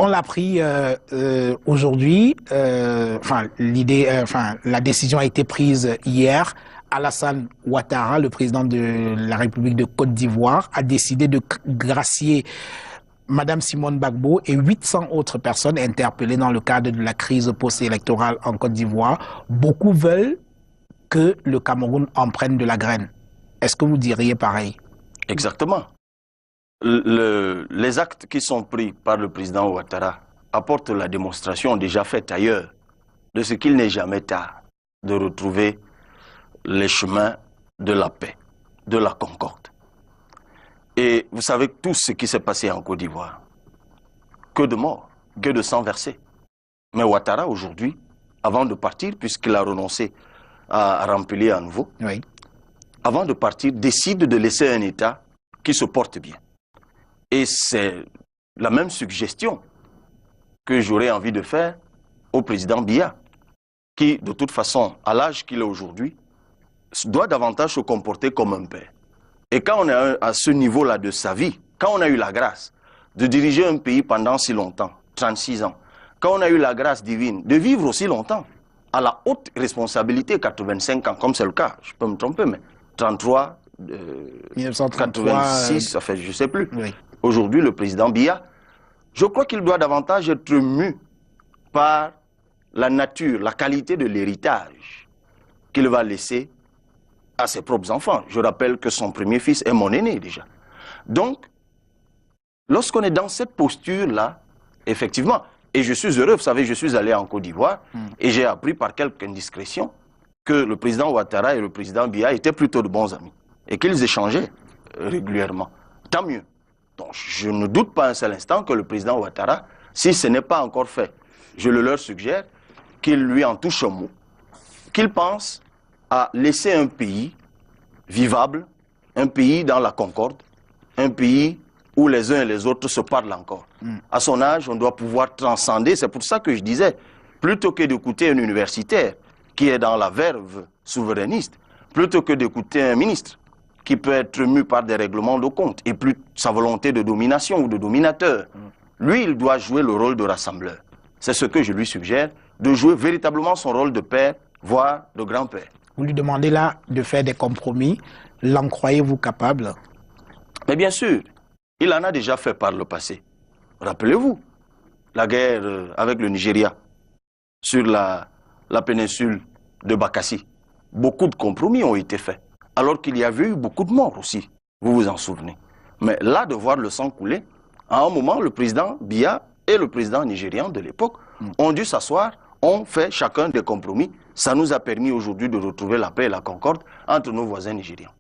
On l'a pris aujourd'hui. La décision a été prise hier. Alassane Ouattara, le président de la République de Côte d'Ivoire, a décidé de gracier Madame Simone Gbagbo et 800 autres personnes interpellées dans le cadre de la crise post-électorale en Côte d'Ivoire. Beaucoup veulent que le Cameroun en prenne de la graine. Est-ce que vous diriez pareil? Exactement. Les actes qui sont pris par le président Ouattara apportent la démonstration déjà faite ailleurs de ce qu'il n'est jamais tard de retrouver les chemins de la paix, de la concorde. Et vous savez tout ce qui s'est passé en Côte d'Ivoire. Que de morts, que de sang versé. Mais Ouattara aujourd'hui, avant de partir, puisqu'il a renoncé à remplir à nouveau, oui, avant de partir, décide de laisser un État qui se porte bien. Et c'est la même suggestion que j'aurais envie de faire au président Biya, qui, de toute façon, à l'âge qu'il a aujourd'hui, doit davantage se comporter comme un père. Et quand on est à ce niveau-là de sa vie, quand on a eu la grâce de diriger un pays pendant si longtemps, 36 ans, quand on a eu la grâce divine de vivre aussi longtemps, à la haute responsabilité, 85 ans, comme c'est le cas, je peux me tromper, mais 33, 86, ça fait, je ne sais plus. Oui. Aujourd'hui, le président Biya, je crois qu'il doit davantage être mu par la nature, la qualité de l'héritage qu'il va laisser à ses propres enfants. Je rappelle que son premier fils est mon aîné déjà. Donc, lorsqu'on est dans cette posture-là, effectivement, et je suis heureux, vous savez, je suis allé en Côte d'Ivoire et j'ai appris par quelque indiscrétion que le président Ouattara et le président Biya étaient plutôt de bons amis et qu'ils échangeaient régulièrement. Tant mieux. Donc, je ne doute pas un seul instant que le président Ouattara, si ce n'est pas encore fait, je le leur suggère, qu'il lui en touche un mot, qu'il pense à laisser un pays vivable, un pays dans la concorde, un pays où les uns et les autres se parlent encore. À son âge, on doit pouvoir transcender. C'est pour ça que je disais, plutôt que d'écouter un universitaire qui est dans la verve souverainiste, plutôt que d'écouter un ministre qui peut être mu par des règlements de compte et plus sa volonté de domination ou de dominateur, lui, il doit jouer le rôle de rassembleur. C'est ce que je lui suggère, de jouer véritablement son rôle de père, voire de grand-père. Vous lui demandez là de faire des compromis. L'en croyez-vous capable? Mais bien sûr, il en a déjà fait par le passé. Rappelez-vous, la guerre avec le Nigeria sur la péninsule de Bakassi. Beaucoup de compromis ont été faits, alors qu'il y avait eu beaucoup de morts aussi, vous vous en souvenez. Mais là, de voir le sang couler, à un moment, le président Biya et le président nigérian de l'époque ont dû s'asseoir, ont fait chacun des compromis. Ça nous a permis aujourd'hui de retrouver la paix et la concorde entre nos voisins nigérians.